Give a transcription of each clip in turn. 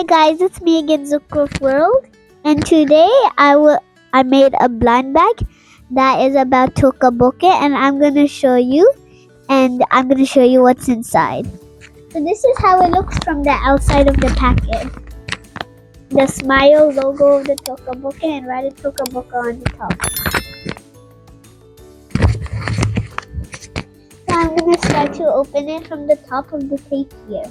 Hi guys, it's me again, Zukhruf World, and today I made a blind bag that is about Toca Boca, and I'm gonna show you, what's inside. So this is how it looks from the outside of the packet. The smile logo of the Toca Boca and write Toca Boca on the top. So I'm gonna start to open it from the top of the tape here.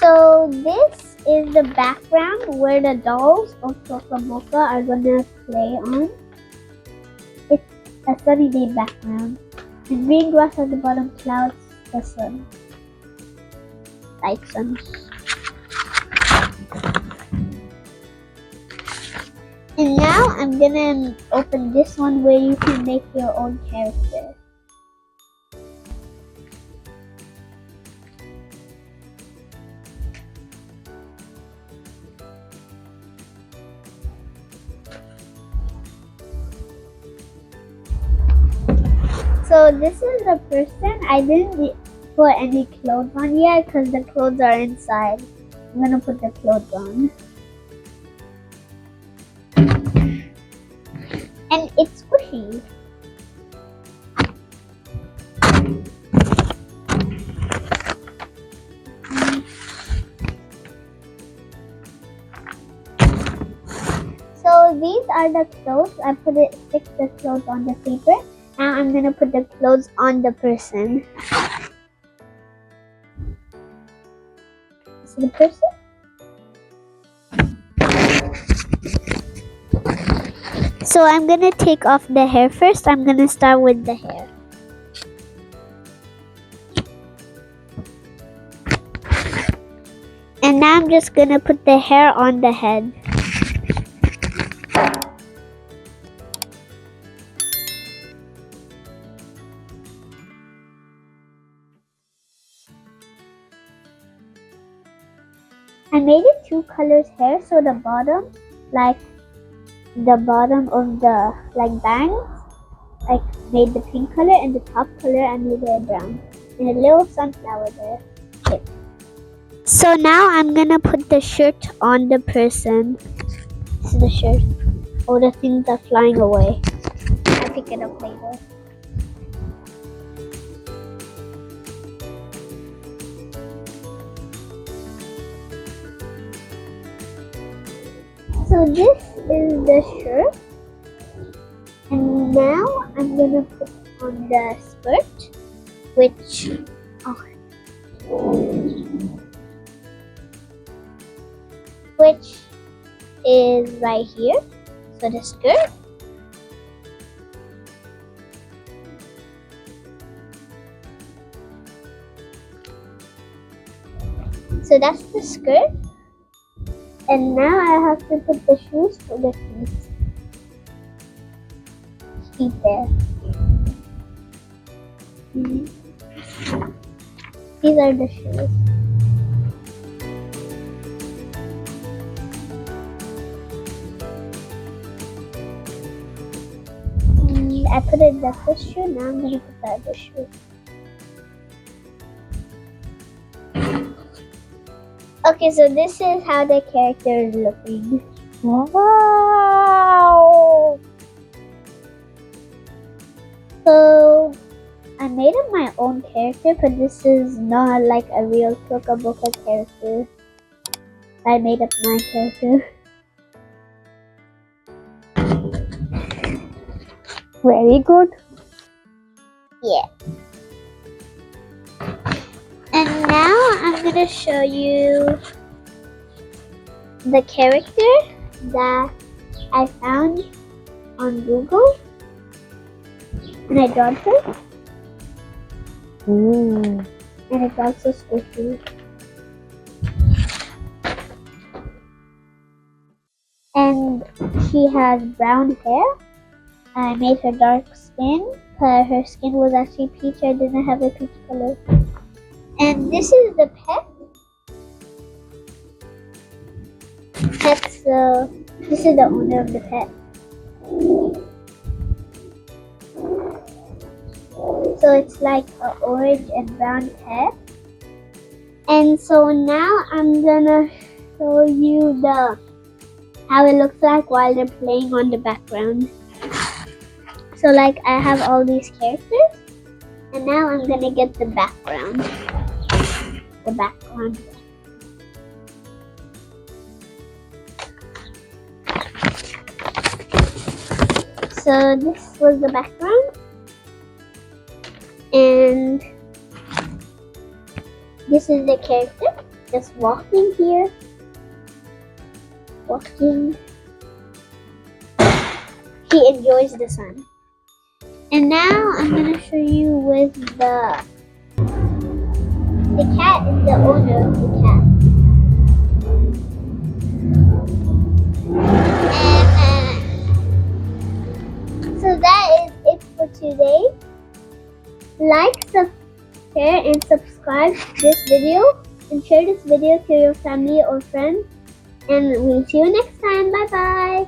So this is the background where the dolls of Toca Boca are gonna play on. It's a sunny day background. The green grass at the bottom clouds the sun. Like sun. And now I'm gonna open this one where you can make your own character. So this is the person. I didn't put any clothes on yet because the clothes are inside. I'm gonna put the clothes on. And it's squishy. So these are the clothes. I stick the clothes on the paper. Now I'm gonna put the clothes on the person. This is the person. So I'm gonna take off the hair first. I'm gonna start with the hair. And now I'm just gonna put the hair on the head. I made it 2 colors hair, so the bottom, the bottom of the bangs, made the pink color, and the top color I made it brown, and a little sunflower there. Okay. So now I'm gonna put the shirt on the person. This is the shirt. Oh, the things are flying away. I'll pick it up later. So this is the shirt, and now I'm gonna put on the skirt, which is right here. So the skirt. So that's the skirt. And now I have to put the shoes for the feet. Feet there. These are the shoes. I put in the first shoe, now I'm going to put the other shoe. Okay, so this is how the character is looking. Wow! So I made up my own character, but this is not like a real Toca Boca character. I made up my character. Very good. Yeah. And now I'm gonna show you the character that I found on Google, and I drawn her. And it's also squishy. And she has brown hair. I made her dark skin because her skin was actually peach. I didn't have a peach color. And this is the pet. This is the owner of the pet. So it's like an orange and brown hair. And so now I'm gonna show you how it looks like while they're playing on the background. So like I have all these characters, and now I'm gonna get the background. The background. So this was the background, and this is the character just walking here. Walking. He enjoys the sun. And now I'm gonna show you with the cat is the owner of the cat. And so that is it for today. Like, share, and subscribe to this video, and share this video to your family or friends. And we'll see you next time. Bye bye.